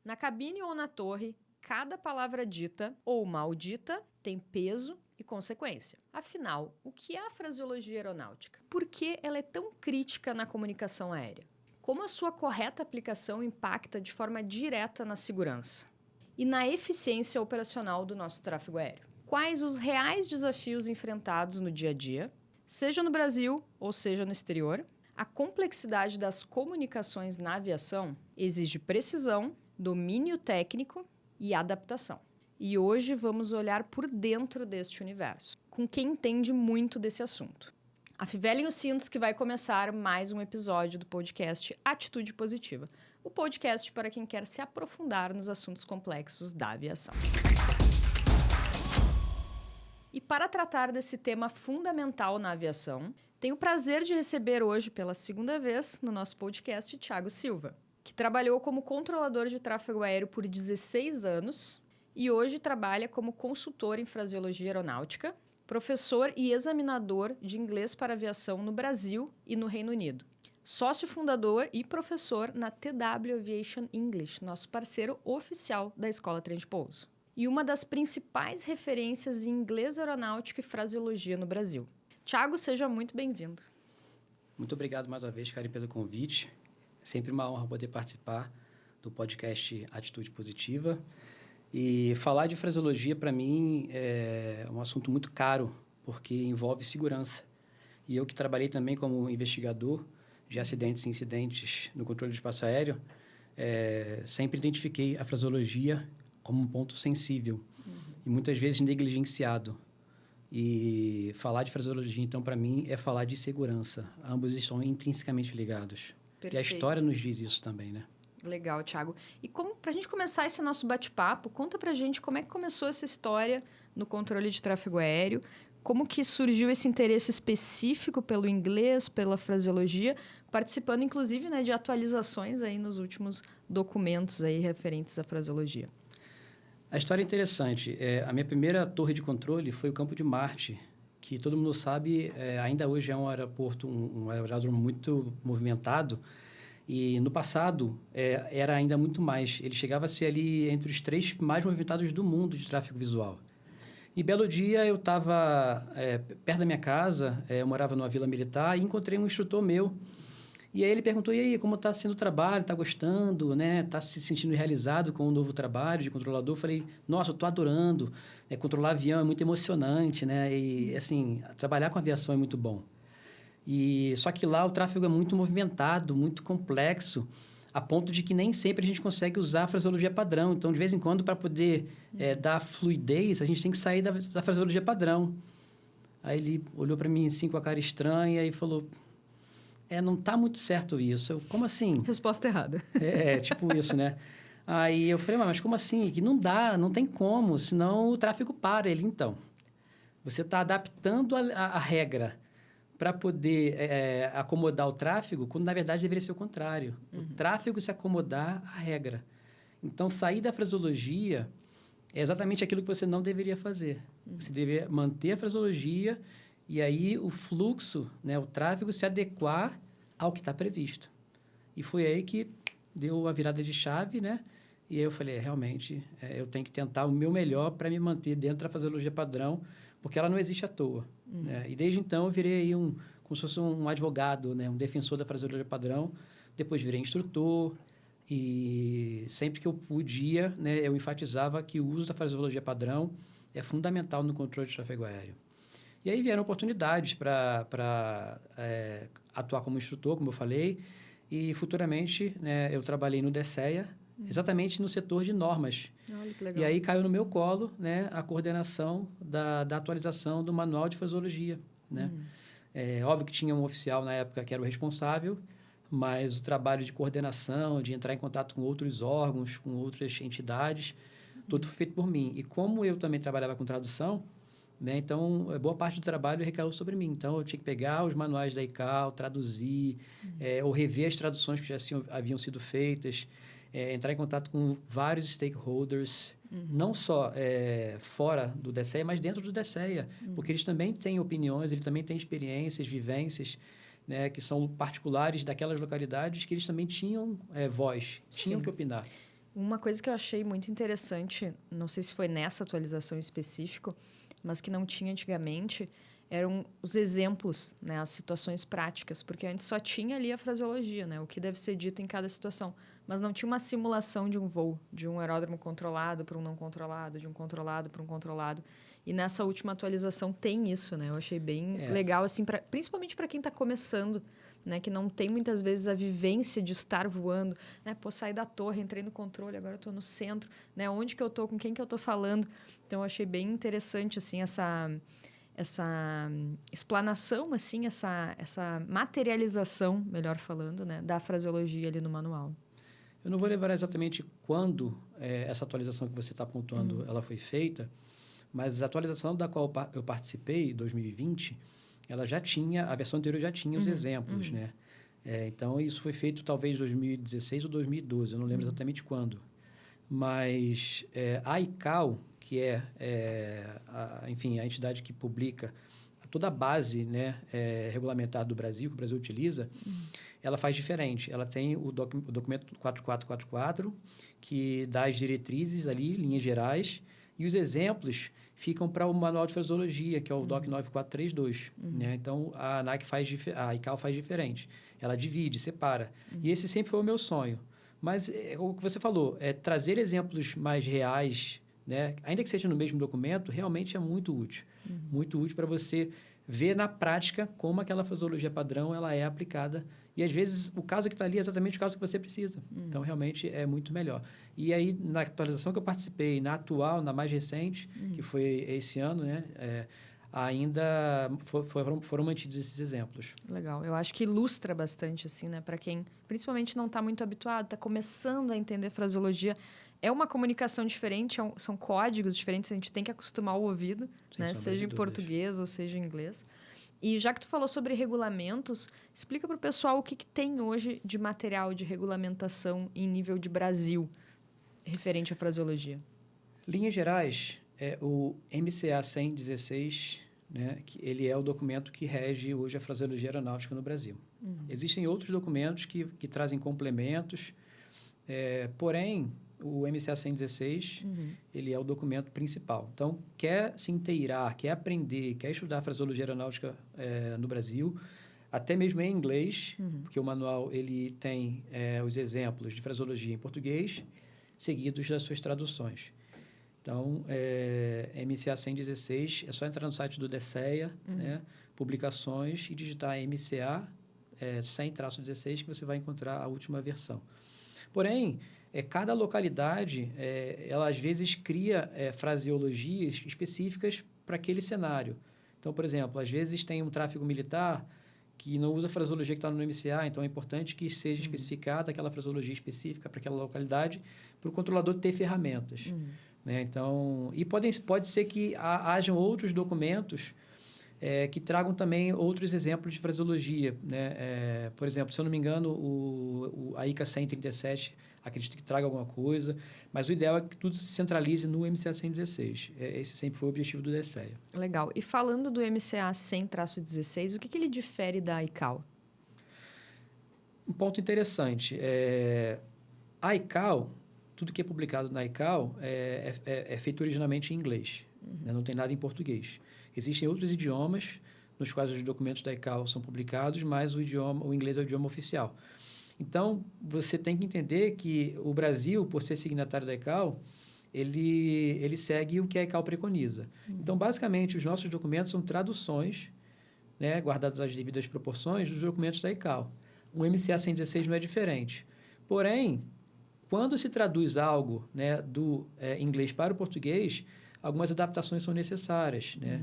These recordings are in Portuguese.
Na cabine ou na torre, cada palavra dita ou maldita tem peso e consequência. Afinal, o que é a fraseologia aeronáutica? Por que ela é tão crítica na comunicação aérea? Como a sua correta aplicação impacta de forma direta na segurança e na eficiência operacional do nosso tráfego aéreo? Quais os reais desafios enfrentados no dia a dia, seja no Brasil ou seja no exterior? A complexidade das comunicações na aviação exige precisão, domínio técnico e adaptação. E hoje vamos olhar por dentro deste universo, com quem entende muito desse assunto. Afivelem os cintos que vai começar mais um episódio do podcast Atitude Positiva, o podcast para quem quer se aprofundar nos assuntos complexos da aviação. E para tratar desse tema fundamental na aviação, tenho o prazer de receber hoje pela segunda vez no nosso podcast Thiago Silva, que trabalhou como controlador de tráfego aéreo por 16 anos e hoje trabalha como consultor em fraseologia aeronáutica, professor e examinador de inglês para aviação no Brasil e no Reino Unido. Sócio fundador e professor na TW Aviation English, nosso parceiro oficial da Escola Trem de Pouso. E uma das principais referências em inglês aeronáutico e fraseologia no Brasil. Thiago, seja muito bem-vindo. Muito obrigado mais uma vez, Karen, pelo convite. É sempre uma honra poder participar do podcast Atitude Positiva. E falar de fraseologia, para mim, é um assunto muito caro, porque envolve segurança. E eu que trabalhei também como investigador de acidentes e incidentes no controle do espaço aéreo, sempre identifiquei a fraseologia como um ponto sensível e muitas vezes negligenciado. E falar de fraseologia, então, para mim, é falar de segurança. Ambos estão intrinsecamente ligados. Perfeito. E a história nos diz isso também, né? Legal, Thiago. E para a gente começar esse nosso bate-papo, conta pra gente como é que começou essa história no controle de tráfego aéreo, como que surgiu esse interesse específico pelo inglês, pela fraseologia, participando, inclusive, né, de atualizações aí nos últimos documentos aí referentes à fraseologia. A história é interessante. A minha primeira torre de controle foi o Campo de Marte, que todo mundo sabe, ainda hoje é um aeroporto, um aeródromo muito movimentado. E no passado era ainda muito mais. Ele chegava a ser ali entre os 3 mais movimentados do mundo de tráfego visual. E belo dia eu estava perto da minha casa, eu morava numa vila militar, e encontrei um instrutor meu. E aí ele perguntou, e aí, como está sendo o trabalho? Está gostando, né? Está se sentindo realizado com o novo trabalho de controlador? Eu falei, nossa, eu estou adorando. Controlar avião é muito emocionante, né? E, assim, trabalhar com aviação é muito bom. E só que lá o tráfego é muito movimentado, muito complexo, a ponto de que nem sempre a gente consegue usar a fraseologia padrão. Então, de vez em quando, para poder dar fluidez, a gente tem que sair da fraseologia padrão. Aí ele olhou para mim assim com a cara estranha e falou... não está muito certo isso. Eu, como assim? Resposta errada. Tipo isso, né? Aí eu falei, mas como assim? Que não dá, não tem como, senão o tráfego para. Ele, então, você está adaptando a regra para poder acomodar o tráfego, quando na verdade deveria ser o contrário. O tráfego se acomodar à regra. Então, sair da fraseologia é exatamente aquilo que você não deveria fazer. Você deveria manter a fraseologia e aí o fluxo, né, o tráfego se adequar ao que está previsto. E foi aí que deu a virada de chave, né? E aí eu falei, realmente, eu tenho que tentar o meu melhor para me manter dentro da fraseologia padrão, porque ela não existe à toa. Né? E desde então eu virei aí como se fosse um advogado, né? Um defensor da fraseologia padrão. Depois virei instrutor e sempre que eu podia, né, eu enfatizava que o uso da fraseologia padrão é fundamental no controle de tráfego aéreo. E aí vieram oportunidades para atuar como instrutor, como eu falei, e futuramente, né, eu trabalhei no DSEA, exatamente no setor de normas. Olha que legal. E aí caiu no meu colo, né, a coordenação da atualização do manual de fraseologia. Né? Óbvio que tinha um oficial na época que era o responsável, mas o trabalho de coordenação, de entrar em contato com outros órgãos, com outras entidades, tudo foi feito por mim. E como eu também trabalhava com tradução, né, então boa parte do trabalho recaiu sobre mim. Então eu tinha que pegar os manuais da ICAO, traduzir, ou rever as traduções que já haviam sido feitas, entrar em contato com vários stakeholders, não só fora do DSEA, mas dentro do DSEA, porque eles também têm opiniões, eles também têm experiências, vivências, né, que são particulares daquelas localidades que eles também tinham voz, tinham que opinar. Uma coisa que eu achei muito interessante, não sei se foi nessa atualização específica, mas que não tinha antigamente, eram os exemplos, né, as situações práticas, porque antes só tinha ali a fraseologia, né, o que deve ser dito em cada situação, mas não tinha uma simulação de um voo, de um aeródromo controlado para um não controlado, de um controlado para um controlado. E nessa última atualização tem isso, né? Eu achei bem legal, assim, principalmente para quem está começando, né, que não tem muitas vezes a vivência de estar voando, né? Pô, saí da torre, entrei no controle, agora eu estou no centro, né? Onde que eu estou, com quem que eu estou falando? Então eu achei bem interessante assim essa explanação, assim, essa materialização, melhor falando, né, da fraseologia ali no manual. Eu não vou lembrar exatamente quando essa atualização que você está pontuando ela foi feita, mas a atualização da qual eu participei, 2020, ela já tinha, a versão anterior já tinha os exemplos, né? Então, isso foi feito talvez em 2016 ou 2012, eu não lembro exatamente quando. Mas a ICAO, que enfim, a entidade que publica toda a base, né, regulamentar do Brasil, que o Brasil utiliza, ela faz diferente. Ela tem o documento 4444, que dá as diretrizes ali, linhas gerais, e os exemplos ficam para o manual de fraseologia, que é o DOC 9432. Né? Então, a ICAO faz diferente. Ela divide, separa. E esse sempre foi o meu sonho. Mas o que você falou, trazer exemplos mais reais, né? Ainda que seja no mesmo documento, realmente é muito útil. Muito útil para você ver na prática como aquela fraseologia padrão ela é aplicada. E, às vezes, o caso que está ali é exatamente o caso que você precisa. Então, realmente, é muito melhor. E aí, na atualização que eu participei, na atual, na mais recente, que foi esse ano, né? Ainda foram mantidos esses exemplos. Legal. Eu acho que ilustra bastante, assim, né? Para quem, principalmente, não está muito habituado, está começando a entender fraseologia. É uma comunicação diferente, são códigos diferentes, a gente tem que acostumar o ouvido, né? Seja em português ou seja em inglês. E já que tu falou sobre regulamentos, explica para o pessoal o que tem hoje de material de regulamentação em nível de Brasil, referente à fraseologia. Linhas gerais, o MCA 116, né, que ele é o documento que rege hoje a fraseologia aeronáutica no Brasil. Existem outros documentos que trazem complementos, porém, o MCA 116, ele é o documento principal. Então, quer se inteirar, quer aprender, quer estudar fraseologia aeronáutica no Brasil, até mesmo em inglês, porque o manual ele tem os exemplos de fraseologia em português, seguidos das suas traduções. Então, MCA 116, é só entrar no site do DSEA, né, publicações, e digitar MCA 100-16, que você vai encontrar a última versão. Porém, cada localidade, ela às vezes cria fraseologias específicas para aquele cenário. Então, por exemplo, às vezes tem um tráfego militar que não usa a fraseologia que está no MCA, então é importante que seja especificada aquela fraseologia específica para aquela localidade, para o controlador ter ferramentas. Né? Então, e pode ser que hajam outros documentos que tragam também outros exemplos de fraseologia. Né? Por exemplo, se eu não me engano, a ICA 137 acredito que traga alguma coisa, mas o ideal é que tudo se centralize no MCA 116. Esse sempre foi o objetivo do DSEA. Legal. E falando do MCA 100-16, o que ele difere da ICAO? Um ponto interessante. A ICAO, tudo que é publicado na ICAO é feito originalmente em inglês. Né? Não tem nada em português. Existem outros idiomas nos quais os documentos da ICAO são publicados, mas o inglês é o idioma oficial. Então, você tem que entender que o Brasil, por ser signatário da ICAO, ele segue o que a ICAO preconiza. Então, basicamente, os nossos documentos são traduções, né, guardadas as devidas proporções, dos documentos da ICAO. O MCA 116 não é diferente. Porém, quando se traduz algo, né, do inglês para o português, algumas adaptações são necessárias, né?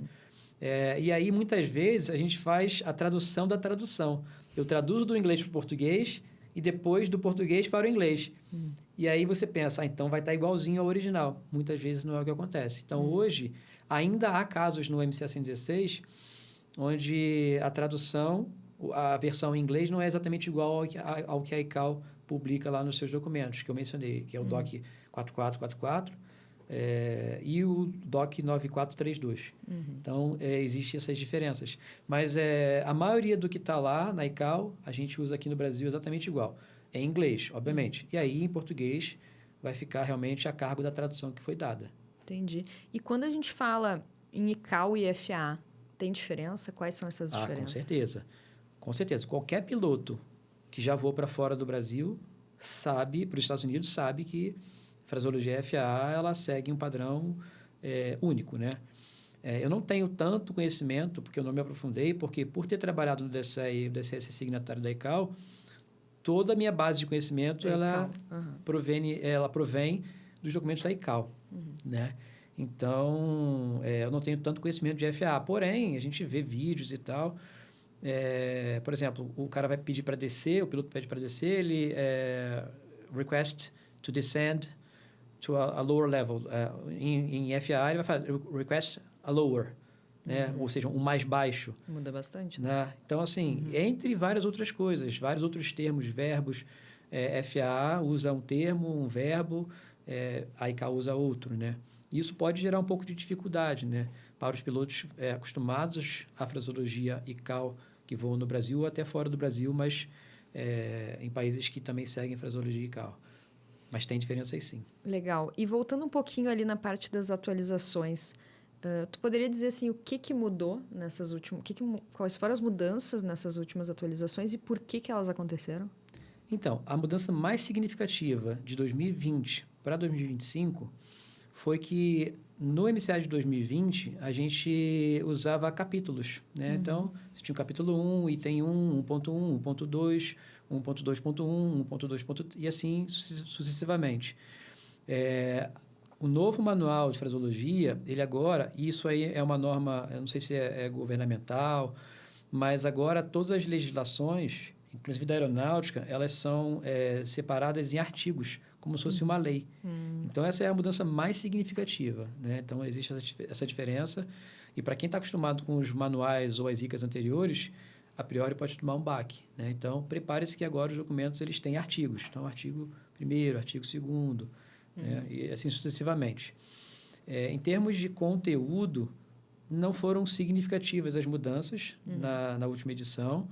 E aí, muitas vezes, a gente faz a tradução da tradução. Eu traduzo do inglês para o português e depois do português para o inglês. E aí você pensa, então vai estar igualzinho ao original. Muitas vezes não é o que acontece. Então, hoje, ainda há casos no MCA 116 onde a tradução, a versão em inglês não é exatamente igual ao que a ICAO publica lá nos seus documentos, que eu mencionei, que é o DOC 4444 e o DOC 9432. Então, existem essas diferenças. Mas a maioria do que está lá na ICAO, a gente usa aqui no Brasil exatamente igual. É em inglês, obviamente. E aí, em português, vai ficar realmente a cargo da tradução que foi dada. Entendi. E quando a gente fala em ICAO e FAA, tem diferença? Quais são essas diferenças? Com certeza. Com certeza. Qualquer piloto que já voou para fora do Brasil sabe, para os Estados Unidos, sabe que a fraseologia FAA ela segue um padrão único, né? Eu não tenho tanto conhecimento, porque eu não me aprofundei, porque por ter trabalhado no DCE e o DCE ser signatário da ICAO, toda a minha base de conhecimento ela provém dos documentos da ICAO, né? Então, eu não tenho tanto conhecimento de FAA, porém, a gente vê vídeos e tal. Por exemplo, o cara vai pedir para descer, o piloto pede para descer, ele request to descend to a lower level. Em FAA, ele vai falar request a lower, né? Ou seja, um mais baixo. Muda bastante, né? Então, assim, entre várias outras coisas, vários outros termos, verbos, FAA usa um termo, um verbo, a ICAO usa outro, né? Isso pode gerar um pouco de dificuldade, né? Para os pilotos acostumados à fraseologia ICAO que voam no Brasil ou até fora do Brasil, mas em países que também seguem fraseologia ICAO. Mas tem diferença aí sim. Legal. E voltando um pouquinho ali na parte das atualizações, tu poderia dizer assim, o que mudou nessas últimas... quais foram as mudanças nessas últimas atualizações e por que elas aconteceram? Então, a mudança mais significativa de 2020 para 2025 foi que no MCA de 2020 a gente usava capítulos, né? Então, você tinha o capítulo 1, item 1, 1.1, 1.2, 1.2.1, 1.2. E assim sucessivamente. O novo manual de fraseologia, ele agora, e isso aí é uma norma, eu não sei se é governamental, mas agora todas as legislações, inclusive da aeronáutica, elas são separadas em artigos, como se fosse uma lei. Então, essa é a mudança mais significativa, né? Então, existe essa diferença. E para quem está acostumado com os manuais ou as ICAs anteriores, a priori pode tomar um baque, né? Então, prepare-se que agora os documentos eles têm artigos. Então, artigo 1º, artigo 2º, né? E assim sucessivamente. Em termos de conteúdo, não foram significativas as mudanças na última edição.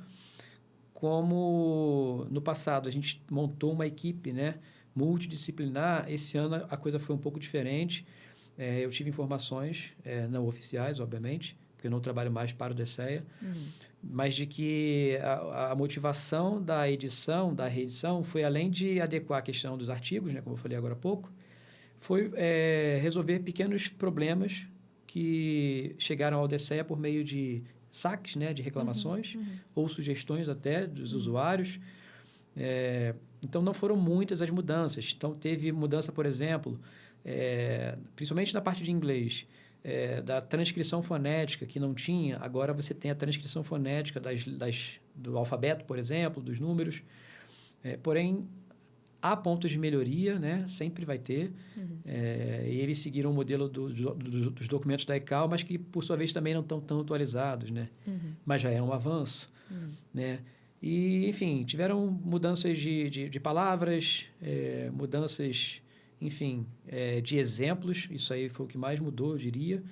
Como no passado a gente montou uma equipe, né, multidisciplinar, esse ano a coisa foi um pouco diferente. Eu tive informações, não oficiais, obviamente, porque eu não trabalho mais para o DCEA, mas de que a motivação da edição, da reedição, foi além de adequar a questão dos artigos, né, como eu falei agora há pouco, foi resolver pequenos problemas que chegaram ao DCEA por meio de saques, né, de reclamações ou sugestões até dos usuários. Então, não foram muitas as mudanças. Então, teve mudança, por exemplo, principalmente na parte de inglês, da transcrição fonética, que não tinha. Agora, você tem a transcrição fonética do alfabeto, por exemplo, dos números. Porém, há pontos de melhoria, né? Sempre vai ter. E eles seguiram o modelo dos documentos da ICAO, mas que, por sua vez, também não estão tão atualizados, né? Mas já é um avanço, né? E, enfim, tiveram mudanças de palavras, mudanças, enfim, de exemplos. Isso aí foi o que mais mudou, eu diria.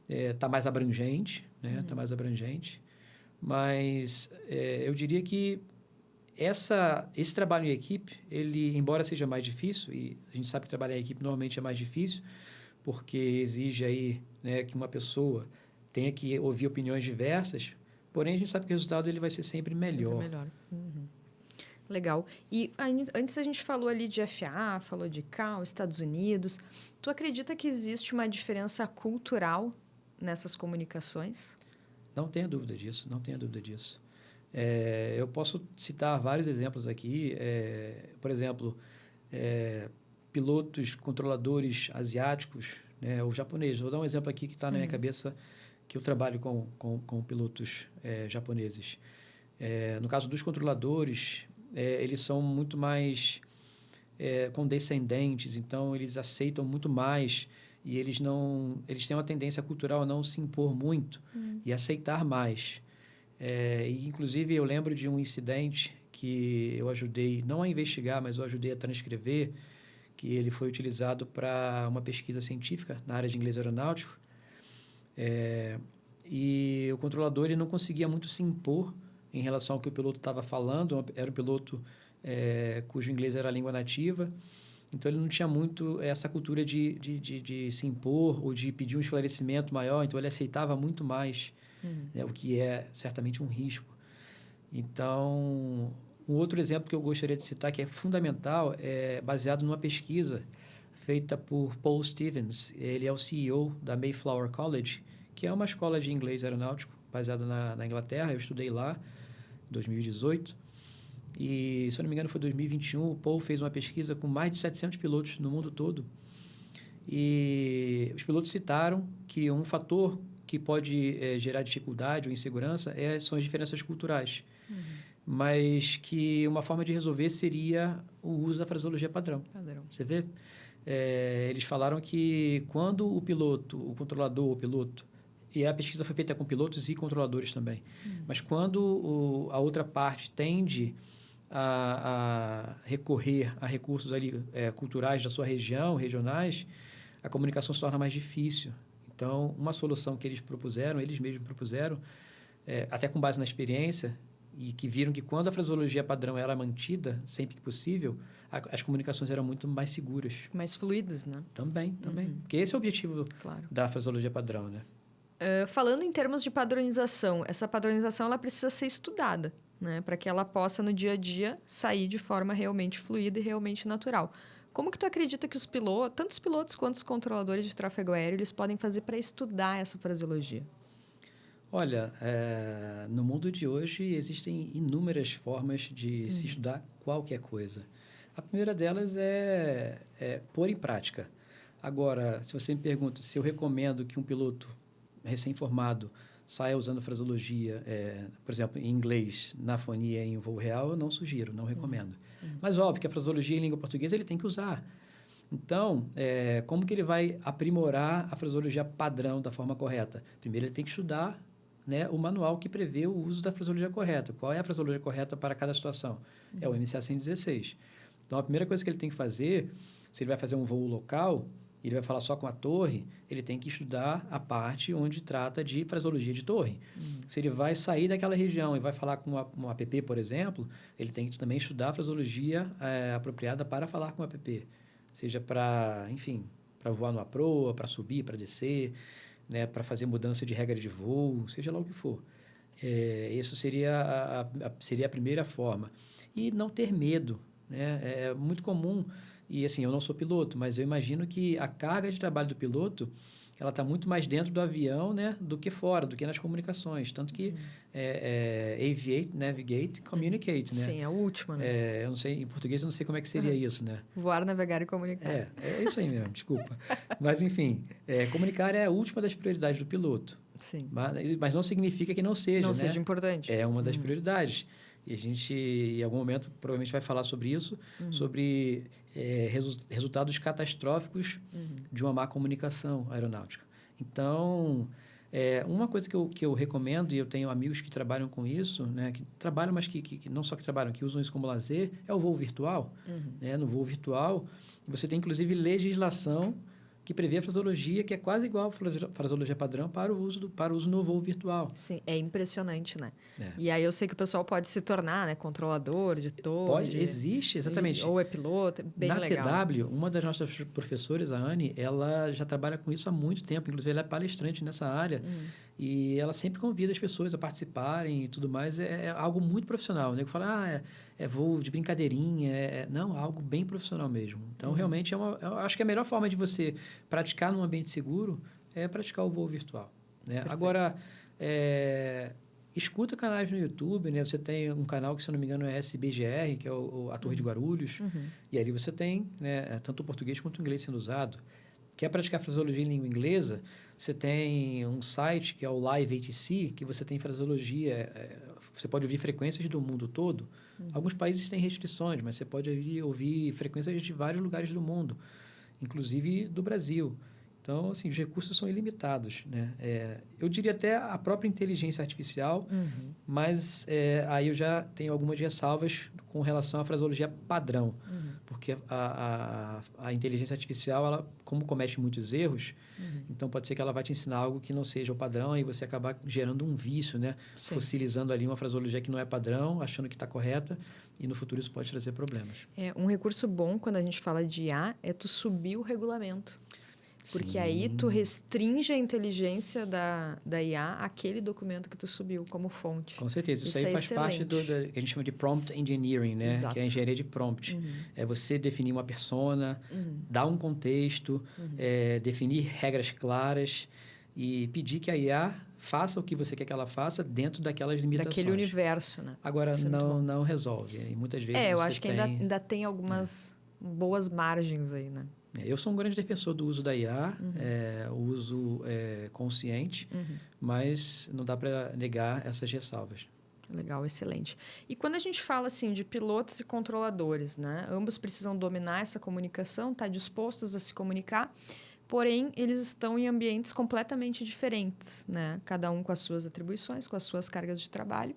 Está mais abrangente, né? Está mais abrangente. Mas eu diria que esse trabalho em equipe, ele, embora seja mais difícil, e a gente sabe que trabalhar em equipe normalmente é mais difícil, porque exige aí, né, que uma pessoa tenha que ouvir opiniões diversas, porém a gente sabe que o resultado ele vai ser sempre melhor. Sempre melhor. Legal. E antes a gente falou ali de FAA, falou de ICAO, Estados Unidos. Tu acredita que existe uma diferença cultural nessas comunicações? Não tenha dúvida disso, não tenha dúvida disso. Eu posso citar vários exemplos aqui. Por exemplo, pilotos, controladores asiáticos, né, ou japoneses. Vou dar um exemplo aqui que está na minha cabeça, que eu trabalho com pilotos japoneses. No caso dos controladores, eles são muito mais condescendentes, então eles aceitam muito mais e eles têm uma tendência cultural a não se impor muito e aceitar mais. E, inclusive, eu lembro de um incidente que eu ajudei, não a investigar, mas eu ajudei a transcrever, que ele foi utilizado para uma pesquisa científica na área de inglês aeronáutico. E o controlador ele não conseguia muito se impor em relação ao que o piloto estava falando. Era um piloto cujo inglês era a língua nativa. Então, ele não tinha muito essa cultura de se impor ou de pedir um esclarecimento maior. Então, ele aceitava muito mais, né, o que é certamente um risco. Então, um outro exemplo que eu gostaria de citar, que é fundamental, é baseado numa pesquisa feita por Paul Stevens. Ele é o CEO da Mayflower College, que é uma escola de inglês aeronáutico baseada na Inglaterra. Eu estudei lá em 2018. E, se eu não me engano, foi 2021, o Paul fez uma pesquisa com mais de 700 pilotos no mundo todo. E os pilotos citaram que um fator que pode gerar dificuldade ou insegurança são as diferenças culturais. Mas que uma forma de resolver seria o uso da fraseologia padrão. Você vê? Eles falaram que quando o piloto, o controlador, o piloto, e a pesquisa foi feita com pilotos e controladores também, mas quando a outra parte tende a recorrer a recursos ali, culturais da sua região, regionais, a comunicação se torna mais difícil. Então, uma solução que eles mesmos propuseram, até com base na experiência, e que viram que quando a fraseologia padrão era mantida, sempre que possível, as comunicações eram muito mais seguras. Mais fluidas, né? Também. Porque esse é o objetivo da fraseologia padrão, né? Falando em termos de padronização, essa padronização ela precisa ser estudada, né? Para que ela possa, no dia a dia, sair de forma realmente fluida e realmente natural. Como que tu acredita que tanto os pilotos quanto os controladores de tráfego aéreo, eles podem fazer para estudar essa fraseologia? Olha, no mundo de hoje existem inúmeras formas de se estudar qualquer coisa. A primeira delas é pôr em prática. Agora, se você me pergunta se eu recomendo que um piloto recém-formado saia usando fraseologia, por exemplo, em inglês, na fonia em voo real, eu não sugiro, não recomendo. Mas, óbvio, que a fraseologia em língua portuguesa ele tem que usar. Então, como que ele vai aprimorar a fraseologia padrão da forma correta? Primeiro, ele tem que estudar, né, o manual que prevê o uso da fraseologia correta. Qual é a fraseologia correta para cada situação? É o MCA 116. Então, a primeira coisa que ele tem que fazer, se ele vai fazer um voo local, ele vai falar só com a torre, ele tem que estudar a parte onde trata de fraseologia de torre. Se ele vai sair daquela região e vai falar com um app, por exemplo, ele tem que também estudar a fraseologia apropriada para falar com o app. Seja para, enfim, para voar numa proa, para subir, para descer, né, para fazer mudança de regra de voo, seja lá o que for. Isso seria a primeira forma. E não ter medo, né? É muito comum, e assim, eu não sou piloto, mas eu imagino que a carga de trabalho do piloto, ela está muito mais dentro do avião, né, do que fora, do que nas comunicações. Tanto que aviate, navigate, communicate, né? Sim, é a última, né? Eu não sei, em português eu não sei como é que seria isso, né? Voar, navegar e comunicar. É isso aí mesmo, desculpa. Mas, enfim, comunicar é a última das prioridades do piloto. Sim. Mas não significa que não seja, Não né? seja importante. É uma das prioridades. E a gente, em algum momento, provavelmente vai falar sobre isso, sobre resultados catastróficos de uma má comunicação aeronáutica. Então, uma coisa que eu recomendo, e eu tenho amigos que trabalham com isso, né, que trabalham, mas que não só que trabalham, que usam isso como lazer, é o voo virtual. Né? No voo virtual, você tem, inclusive, legislação que prevê a fraseologia, que é quase igual à fraseologia padrão para o uso no voo virtual. Sim, é impressionante, né? E aí eu sei que o pessoal pode se tornar, né, controlador de torre. Existe, exatamente. Ou é piloto, bem legal. Na TW, uma das nossas professoras, a Anne, ela já trabalha com isso há muito tempo, inclusive ela é palestrante nessa área, e ela sempre convida as pessoas a participarem e tudo mais. É algo muito profissional, né? Que fala, é voo de brincadeirinha, não, algo bem profissional mesmo. Então, realmente, eu acho que a melhor forma de você praticar num ambiente seguro é praticar o voo virtual. Né? Agora, escuta canais no YouTube, né? Você tem um canal que, se eu não me engano, é SBGR, que é a Torre de Guarulhos, e ali você tem, né, tanto o português quanto o inglês sendo usado. Quer praticar fraseologia em língua inglesa? Você tem um site que é o Live ATC, que você tem fraseologia, você pode ouvir frequências do mundo todo. Alguns países têm restrições, mas você pode ouvir frequências de vários lugares do mundo, inclusive do Brasil. Então, assim, os recursos são ilimitados, né? Eu diria até a própria inteligência artificial, mas aí eu já tenho algumas ressalvas com relação à fraseologia padrão. porque a inteligência artificial, ela, como comete muitos erros, então pode ser que ela vai te ensinar algo que não seja o padrão e você acabar gerando um vício, né? Sim. Fossilizando ali uma fraseologia que não é padrão, achando que está correta, e no futuro isso pode trazer problemas. Um recurso bom quando a gente fala de IA é tu subir o regulamento. Porque aí tu restringe a inteligência da IA àquele documento que tu subiu como fonte. Com certeza. Isso aí é faz parte do que a gente chama de prompt engineering, né? Exato. Que é a engenharia de prompt. É você definir uma persona, dar um contexto, definir regras claras e pedir que a IA faça o que você quer que ela faça dentro daquelas limitações. Daquele universo, né? Agora, não resolve. E muitas vezes eu acho que ainda tem algumas boas margens aí, né? Eu sou um grande defensor do uso da IA, o uso consciente, mas não dá para negar essas ressalvas. Legal, excelente. E quando a gente fala assim de pilotos e controladores, né? Ambos precisam dominar essa comunicação, estar dispostos a se comunicar, porém eles estão em ambientes completamente diferentes, né? Cada um com as suas atribuições, com as suas cargas de trabalho.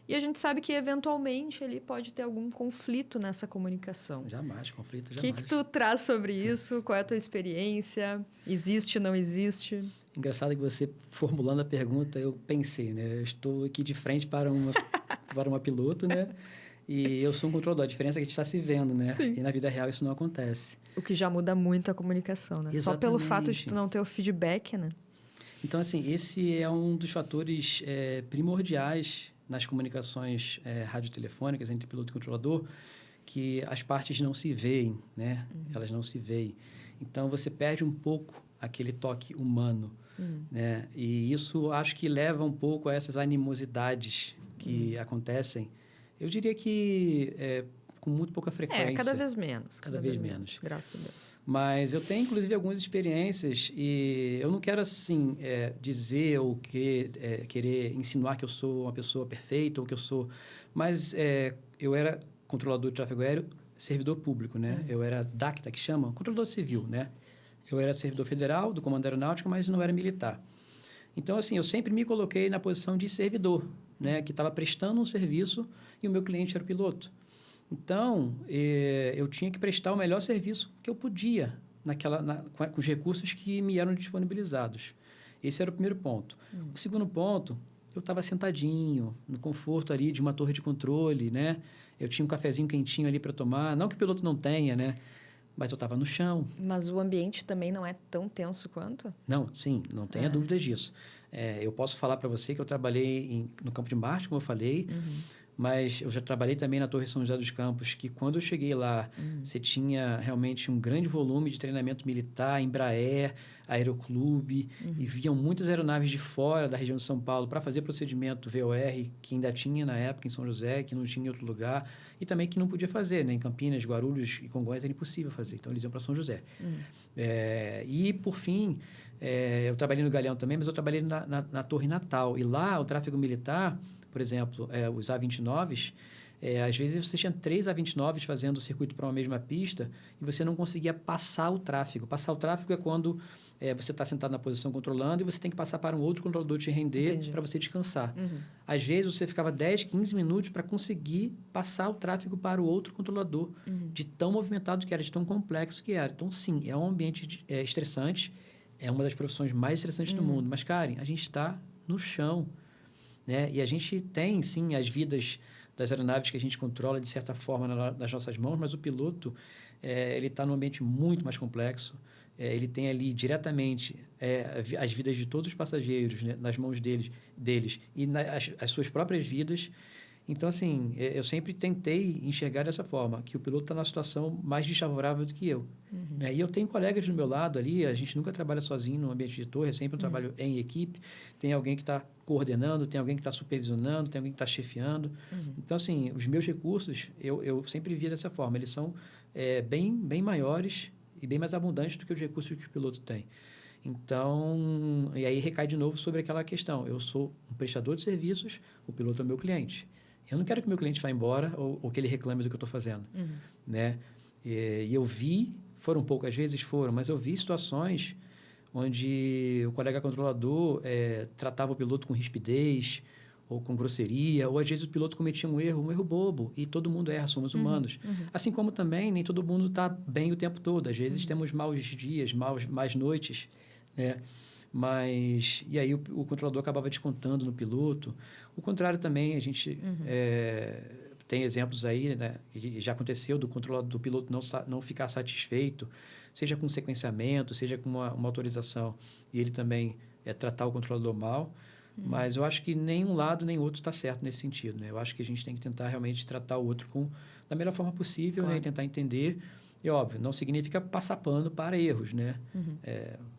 E a gente sabe que, eventualmente, ele pode ter algum conflito nessa comunicação. Jamais, conflito O jamais. que tu traz sobre isso? Qual é a tua experiência? Existe, não existe? Engraçado que você, formulando a pergunta, eu pensei, né? Eu estou aqui de frente para uma piloto, né? E eu sou um controlador. A diferença é que a gente está se vendo, né? Sim. E na vida real isso não acontece. O que já muda muito a comunicação, né? Exatamente. Só pelo fato de tu não ter o feedback, né? Então, assim, esse é um dos fatores primordiais nas comunicações radiotelefônicas entre piloto e controlador, que as partes não se veem, né? Elas não se veem. Então, você perde um pouco aquele toque humano, né? E isso acho que leva um pouco a essas animosidades que acontecem. Eu diria que com muito pouca frequência. Cada vez menos. Cada vez menos. Graças a Deus. Mas eu tenho, inclusive, algumas experiências e eu não quero, assim, dizer ou querer insinuar que eu sou uma pessoa perfeita ou que eu sou... Mas eu era controlador de tráfego aéreo, servidor público, né? Eu era DACTA, que chama, controlador civil, né? Eu era servidor federal do Comando Aeronáutico, mas não era militar. Então, assim, eu sempre me coloquei na posição de servidor, né? Que estava prestando um serviço e o meu cliente era o piloto. Então, eu tinha que prestar o melhor serviço que eu podia com os recursos que me eram disponibilizados. Esse era o primeiro ponto. O segundo ponto, eu estava sentadinho, no conforto ali de uma torre de controle, né? Eu tinha um cafezinho quentinho ali para tomar. Não que o piloto não tenha, né? Mas eu estava no chão. Mas o ambiente também não é tão tenso quanto? Não, sim, não tenha dúvidas disso. Eu posso falar para você que eu trabalhei no Campo de Marte, como eu falei, mas eu já trabalhei também na Torre São José dos Campos, que quando eu cheguei lá, você tinha realmente um grande volume de treinamento militar, Embraer, Aeroclube, e vinham muitas aeronaves de fora da região de São Paulo para fazer procedimento VOR, que ainda tinha na época em São José, que não tinha em outro lugar, e também que não podia fazer, né? Em Campinas, Guarulhos e Congonhas era impossível fazer, então eles iam para São José. E, por fim, eu trabalhei no Galeão também, mas eu trabalhei na Torre Natal, e lá o tráfego militar, por exemplo, os A-29s, às vezes você tinha 3 A-29s fazendo o circuito para uma mesma pista e você não conseguia passar o tráfego. Passar o tráfego é quando você está sentado na posição controlando e você tem que passar para um outro controlador te render para você descansar. Às vezes você ficava 10, 15 minutos para conseguir passar o tráfego para o outro controlador, de tão movimentado que era, de tão complexo que era. Então, sim, é um ambiente estressante, é uma das profissões mais estressantes do mundo. Mas, Karen, a gente está no chão. Né? E a gente tem, sim, as vidas das aeronaves que a gente controla, de certa forma, nas nossas mãos, mas o piloto, ele está num ambiente muito mais complexo. Ele tem ali diretamente as vidas de todos os passageiros, né? Nas mãos deles e as suas próprias vidas. Então, assim, eu sempre tentei enxergar dessa forma, que o piloto está numa situação mais desfavorável do que eu. Né? E eu tenho colegas do meu lado ali, a gente nunca trabalha sozinho no ambiente de torre, é sempre um trabalho em equipe. Tem alguém que está coordenando, tem alguém que está supervisionando, tem alguém que está chefiando. Então, assim, os meus recursos, eu sempre via dessa forma. Eles são bem maiores e bem mais abundantes do que os recursos que o piloto tem. Então, e aí recai de novo sobre aquela questão. Eu sou um prestador de serviços, o piloto é o meu cliente. Eu não quero que o meu cliente vá embora ou que ele reclame do que eu estou fazendo. Né? E eu vi, foram poucas vezes, mas eu vi situações onde o colega controlador tratava o piloto com rispidez ou com grosseria, ou às vezes o piloto cometia um erro bobo, e todo mundo erra, somos humanos. Assim como também nem todo mundo está bem o tempo todo, às vezes temos maus dias, más noites, né? Mas, e aí o controlador acabava descontando no piloto. O contrário também, a gente tem exemplos aí, né? E já aconteceu do controlador, do piloto não ficar satisfeito, seja com sequenciamento, seja com uma autorização, e ele também tratar o controlador mal. Mas eu acho que nem um lado nem outro está certo nesse sentido, né? Eu acho que a gente tem que tentar realmente tratar o outro da melhor forma possível, claro, né? E tentar entender. E, óbvio, não significa passar pano para erros, né?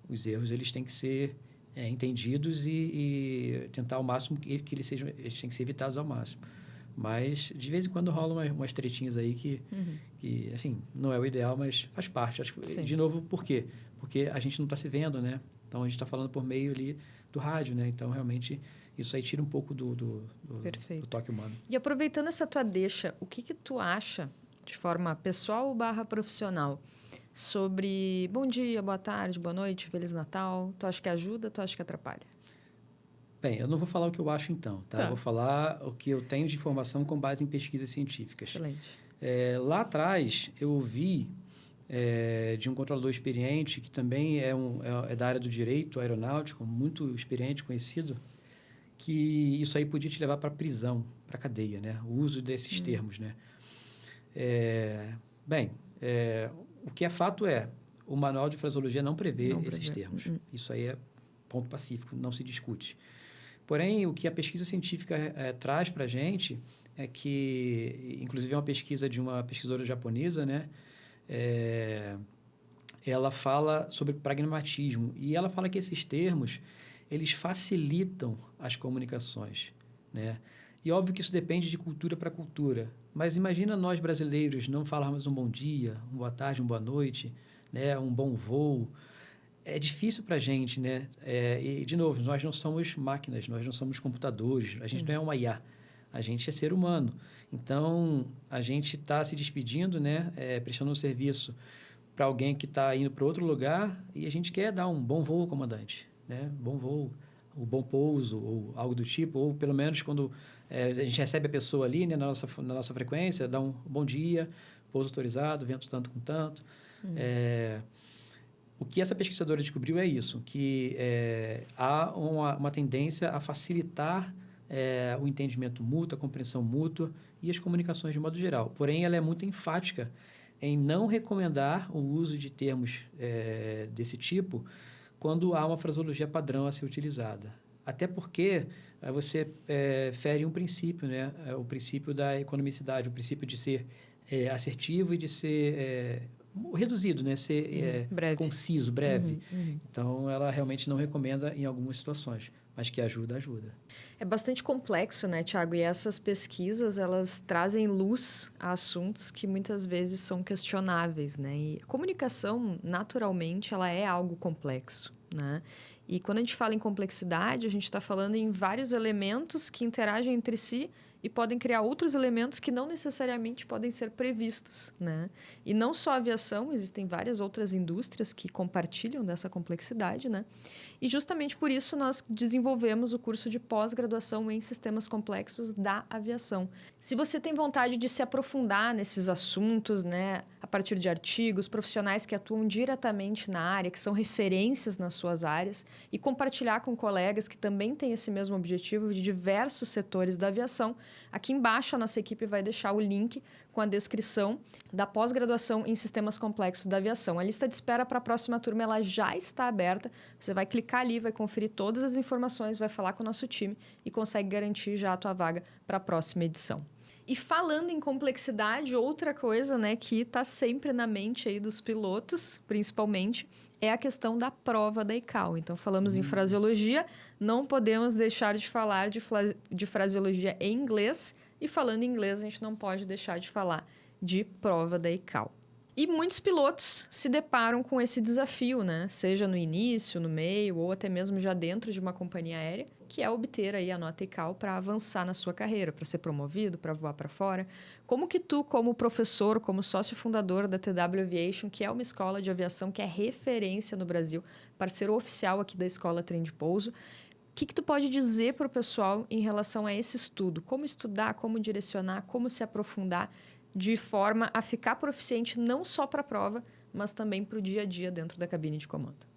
Os erros, eles têm que ser entendidos e tentar ao máximo que eles têm que ser evitados ao máximo. Mas, de vez em quando, rolam umas tretinhas aí que, assim, não é o ideal, mas faz parte. Acho que, de novo, por quê? Porque a gente não está se vendo, né? Então, a gente está falando por meio ali do rádio, né? Então, realmente, isso aí tira um pouco do toque humano. E aproveitando essa tua deixa, o que tu acha, de forma pessoal / profissional, sobre bom dia, boa tarde, boa noite, Feliz Natal? Tu acha que ajuda, tu acha que atrapalha? Bem, eu não vou falar o que eu acho, então, tá? Eu vou falar o que eu tenho de informação com base em pesquisas científicas. Excelente. Lá atrás, eu ouvi de um controlador experiente, que também é da área do direito aeronáutico, muito experiente, conhecido, que isso aí podia te levar para prisão, para cadeia, né? O uso desses termos, né? O que é fato o manual de fraseologia não prevê esses termos. Isso aí é ponto pacífico, não se discute. Porém, o que a pesquisa científica traz para a gente é que, inclusive é uma pesquisa de uma pesquisadora japonesa, né? Ela fala sobre pragmatismo e ela fala que esses termos, eles facilitam as comunicações, né? E óbvio que isso depende de cultura para cultura, mas imagina nós brasileiros não falarmos um bom dia, uma boa tarde, uma boa noite, né? Um bom voo. É difícil para a gente, né? E, de novo, nós não somos máquinas, nós não somos computadores, a gente não é uma IA, a gente é ser humano. Então, a gente está se despedindo, né? Prestando um serviço para alguém que está indo para outro lugar e a gente quer dar um bom voo, comandante, né? Bom voo, um bom pouso ou algo do tipo, ou pelo menos quando a gente recebe a pessoa ali, né? na nossa frequência, dá um bom dia, pouso autorizado, vento tanto com tanto. O que essa pesquisadora descobriu é isso, que há uma tendência a facilitar o entendimento mútuo, a compreensão mútua e as comunicações de modo geral. Porém, ela é muito enfática em não recomendar o uso de termos desse tipo quando há uma fraseologia padrão a ser utilizada. Até porque você fere um princípio, né? O princípio da economicidade, o princípio de ser assertivo e de ser reduzido, né? Ser breve. Conciso, breve. Então, ela realmente não recomenda em algumas situações, mas que ajuda. É bastante complexo, né, Tiago? E essas pesquisas, elas trazem luz a assuntos que muitas vezes são questionáveis, né? E a comunicação, naturalmente, ela é algo complexo, né? E quando a gente fala em complexidade, a gente está falando em vários elementos que interagem entre si e podem criar outros elementos que não necessariamente podem ser previstos, né? E não só a aviação, existem várias outras indústrias que compartilham dessa complexidade, né? E justamente por isso nós desenvolvemos o curso de pós-graduação em sistemas complexos da aviação. Se você tem vontade de se aprofundar nesses assuntos, né, a partir de artigos, profissionais que atuam diretamente na área, que são referências nas suas áreas, e compartilhar com colegas que também têm esse mesmo objetivo de diversos setores da aviação, aqui embaixo a nossa equipe vai deixar o link com a descrição da pós-graduação em sistemas complexos da aviação. A lista de espera para a próxima turma ela já está aberta. Você vai clicar ali, vai conferir todas as informações, vai falar com o nosso time e consegue garantir já a tua vaga para a próxima edição. E falando em complexidade, outra coisa, né, que está sempre na mente aí dos pilotos, principalmente, é a questão da prova da ICAO. Então, falamos em fraseologia, não podemos deixar de falar de fraseologia em inglês. E falando em inglês, a gente não pode deixar de falar de prova da ICAO. E muitos pilotos se deparam com esse desafio, né? Seja no início, no meio ou até mesmo já dentro de uma companhia aérea, que é obter aí a nota ICAO para avançar na sua carreira, para ser promovido, para voar para fora. Como que tu, como professor, como sócio fundador da TW Aviation, que é uma escola de aviação que é referência no Brasil, parceiro oficial aqui da Escola Trem de Pouso, que tu pode dizer para o pessoal em relação a esse estudo? Como estudar, como direcionar, como se aprofundar de forma a ficar proficiente não só para a prova, mas também para o dia a dia dentro da cabine de comando?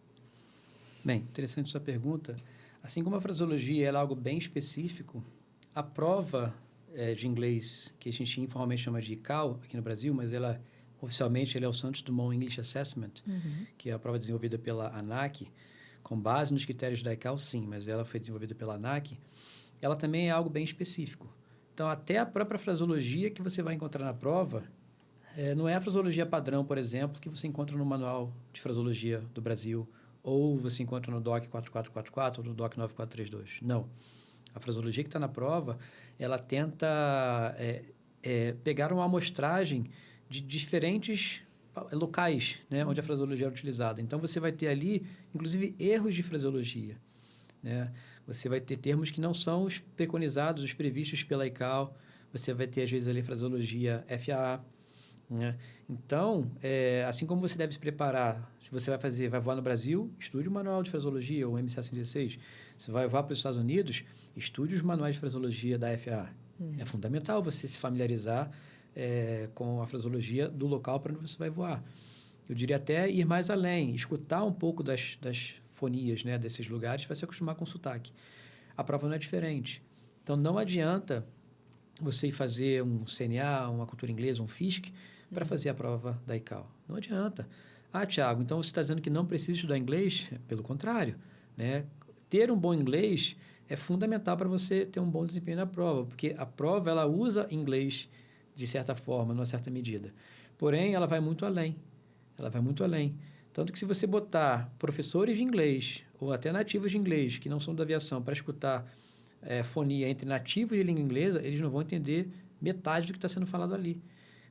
Bem, interessante sua pergunta. Assim como a fraseologia é algo bem específico, a prova de inglês, que a gente informalmente chama de ICAO aqui no Brasil, mas ela oficialmente ela é o Santos Dumont English Assessment, que é a prova desenvolvida pela ANAC, com base nos critérios da ICAO, sim, mas ela foi desenvolvida pela ANAC, ela também é algo bem específico. Então, até a própria fraseologia que você vai encontrar na prova não é a fraseologia padrão, por exemplo, que você encontra no Manual de Fraseologia do Brasil, ou você encontra no DOC 4444 ou no DOC 9432. Não. A fraseologia que está na prova, ela tenta pegar uma amostragem de diferentes locais, né, onde a fraseologia é utilizada. Então, você vai ter ali, inclusive, erros de fraseologia, né? Você vai ter termos que não são os preconizados, os previstos pela ICAO. Você vai ter, às vezes, ali fraseologia FAA, né? Então, assim como você deve se preparar, se você vai voar no Brasil, estude o Manual de Fraseologia, ou MCA 116. Se vai voar para os Estados Unidos, estude os manuais de fraseologia da FAA. É fundamental você se familiarizar com a fraseologia do local para onde você vai voar. Eu diria até ir mais além, escutar um pouco das fonias, né, desses lugares para se acostumar com o sotaque. A prova não é diferente. Então, não adianta você ir fazer um CNA, uma cultura inglesa, um FISC, para fazer a prova da ICAO. Não adianta. Ah, Thiago, então você está dizendo que não precisa estudar inglês? Pelo contrário, né? Ter um bom inglês é fundamental para você ter um bom desempenho na prova, porque a prova ela usa inglês de certa forma, numa certa medida. Porém, ela vai muito além. Ela vai muito além. Tanto que se você botar professores de inglês ou até nativos de inglês que não são da aviação para escutar fonia entre nativos de língua inglesa, eles não vão entender metade do que está sendo falado ali.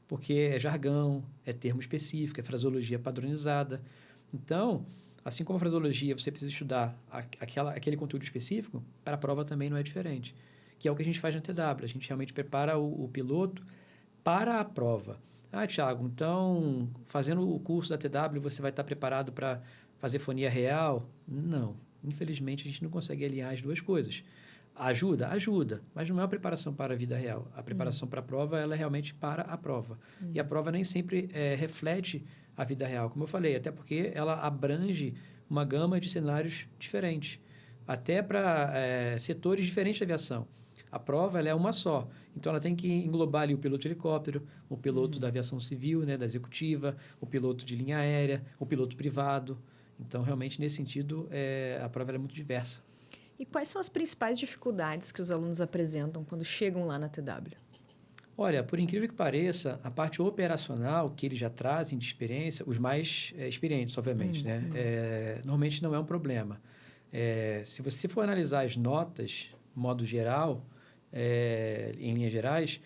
Porque é jargão, é termo específico, é fraseologia padronizada. Então, assim como a fraseologia, você precisa estudar aquele conteúdo específico, para a prova também não é diferente. Que é o que a gente faz na TW. A gente realmente prepara o piloto para a prova. Ah, Thiago, então, fazendo o curso da TW, você vai estar preparado para fazer fonia real? Não. Infelizmente, a gente não consegue alinhar as duas coisas. Ajuda? Ajuda, mas não é uma preparação para a vida real. A preparação para a prova, ela é realmente para a prova. E a prova nem sempre reflete a vida real, como eu falei, até porque ela abrange uma gama de cenários diferentes, até para setores diferentes da aviação. A prova ela é uma só, então ela tem que englobar ali o piloto de helicóptero, o piloto da aviação civil, né, da executiva, o piloto de linha aérea, o piloto privado. Então, realmente, nesse sentido, a prova é muito diversa. E quais são as principais dificuldades que os alunos apresentam quando chegam lá na TW? Olha, por incrível que pareça, a parte operacional que eles já trazem de experiência, os mais experientes, obviamente, né? Normalmente não é um problema. Se você for analisar as notas, modo geral, em linhas gerais,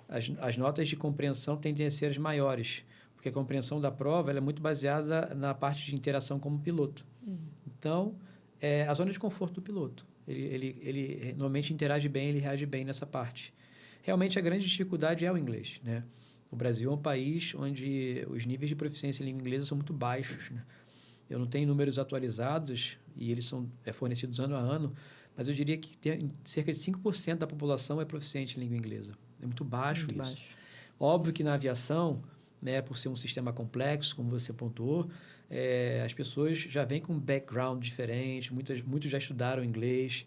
as notas de compreensão tendem a ser as maiores, porque a compreensão da prova ela é muito baseada na parte de interação como piloto. Então, a zona de conforto do piloto. Ele normalmente interage bem, ele reage bem nessa parte. Realmente, a grande dificuldade é o inglês, né? O Brasil é um país onde os níveis de proficiência em língua inglesa são muito baixos, né? Eu não tenho números atualizados e eles são fornecidos ano a ano, mas eu diria que cerca de 5% da população é proficiente em língua inglesa. É muito baixo muito isso. Baixo. Óbvio que na aviação, né, por ser um sistema complexo, como você pontuou, as pessoas já vêm com um background diferente, muitos já estudaram inglês.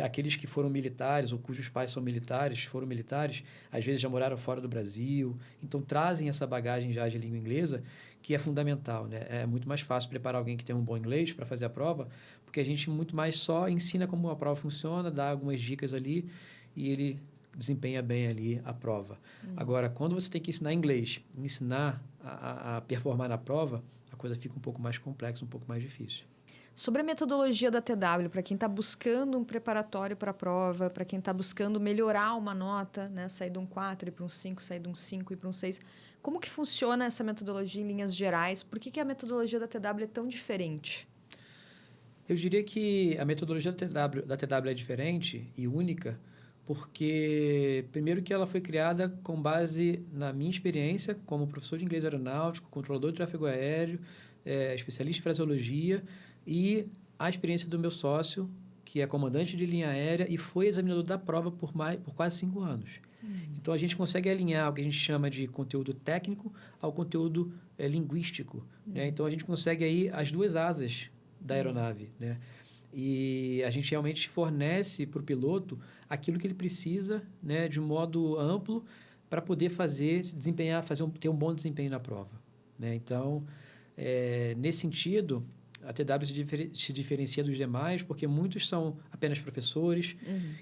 Aqueles que foram militares ou cujos pais foram militares, às vezes já moraram fora do Brasil, então trazem essa bagagem já de língua inglesa, que é fundamental, né? É muito mais fácil preparar alguém que tem um bom inglês para fazer a prova, porque a gente muito mais só ensina como a prova funciona, dá algumas dicas ali e ele desempenha bem ali a prova. Agora, quando você tem que ensinar inglês, ensinar a performar na prova, a coisa fica um pouco mais complexa, um pouco mais difícil. Sobre a metodologia da TW, para quem está buscando um preparatório para a prova, para quem está buscando melhorar uma nota, né, sair de um 4 e para um 5, sair de um 5 e para um 6, como que funciona essa metodologia em linhas gerais? Por que a metodologia da TW é tão diferente? Eu diria que a metodologia da TW é diferente e única, porque, primeiro, que ela foi criada com base na minha experiência como professor de inglês aeronáutico, controlador de tráfego aéreo, especialista em fraseologia, e a experiência do meu sócio, que é comandante de linha aérea e foi examinador da prova por quase 5 anos. Então, a gente consegue alinhar o que a gente chama de conteúdo técnico ao conteúdo linguístico. Né? Então, a gente consegue aí as duas asas da aeronave. Né? E a gente realmente fornece para o piloto aquilo que ele precisa, né, de um modo amplo para poder ter um bom desempenho na prova. Né? Então, nesse sentido, a TW se diferencia dos demais porque muitos são apenas professores,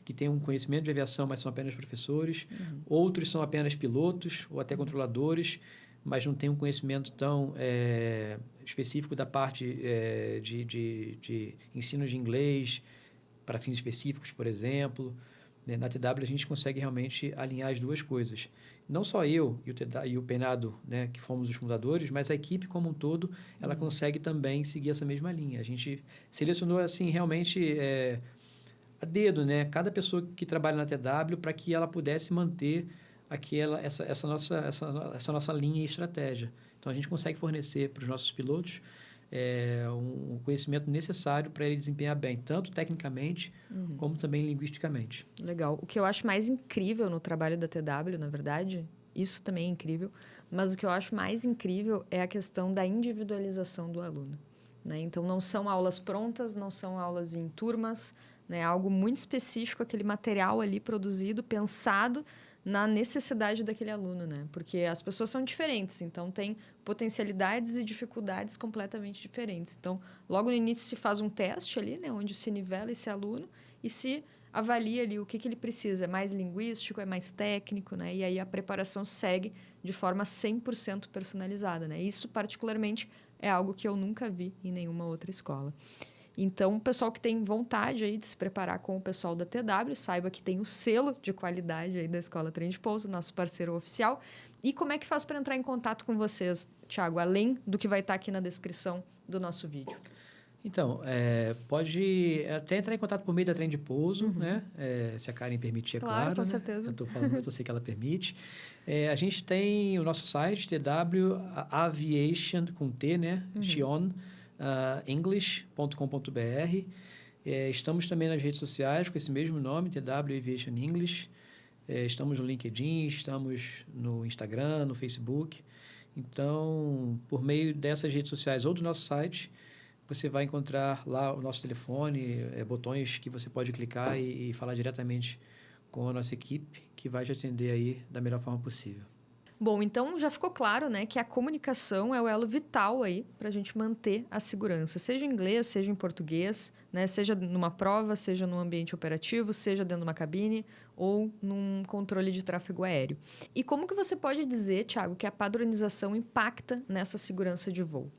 que têm um conhecimento de aviação, mas são apenas professores. Outros são apenas pilotos ou até controladores, mas não têm um conhecimento tão específico da parte de ensino de inglês para fins específicos, por exemplo. Né? Na TW, a gente consegue realmente alinhar as duas coisas. Não só eu e o Peinado, né, que fomos os fundadores, mas a equipe como um todo, ela consegue também seguir essa mesma linha. A gente selecionou, assim, realmente a dedo, né, cada pessoa que trabalha na TW para que ela pudesse manter essa nossa linha e estratégia. Então, a gente consegue fornecer para os nossos pilotos um conhecimento necessário para ele desempenhar bem, tanto tecnicamente como também linguisticamente. Legal. O que eu acho mais incrível no trabalho da TW, na verdade, isso também é incrível, mas o que eu acho mais incrível é a questão da individualização do aluno. Né? Então, não são aulas prontas, não são aulas em turmas, né? Algo muito específico, aquele material ali produzido, pensado na necessidade daquele aluno, né? Porque as pessoas são diferentes, então tem potencialidades e dificuldades completamente diferentes. Então, logo no início se faz um teste ali, né? Onde se nivela esse aluno e se avalia ali o que ele precisa. É mais linguístico, é mais técnico, né? E aí a preparação segue de forma 100% personalizada, né? Isso, particularmente, é algo que eu nunca vi em nenhuma outra escola. Então, o pessoal que tem vontade aí de se preparar com o pessoal da TW, saiba que tem o selo de qualidade aí da Escola Trem de Pouso, nosso parceiro oficial. E como é que faz para entrar em contato com vocês, Thiago, além do que vai estar aqui na descrição do nosso vídeo? Então, pode até entrar em contato por meio da Trem de Pouso, né? Se a Karen permitir, é claro. Com né? certeza. Eu estou falando, mas eu sei que ela permite. A gente tem o nosso site, TW Aviation, com T, né? English.com.br. Estamos também nas redes sociais com esse mesmo nome, TW Aviation English. Estamos no LinkedIn, estamos no Instagram, no Facebook. Então, por meio dessas redes sociais ou do nosso site, você vai encontrar lá o nosso telefone, botões que você pode clicar e falar diretamente com a nossa equipe, que vai te atender aí da melhor forma possível. Bom, então já ficou claro, né, que a comunicação é o elo vital aí para a gente manter a segurança, seja em inglês, seja em português, né, seja numa prova, seja num ambiente operativo, seja dentro de uma cabine ou num controle de tráfego aéreo. E como que você pode dizer, Thiago, que a padronização impacta nessa segurança de voo?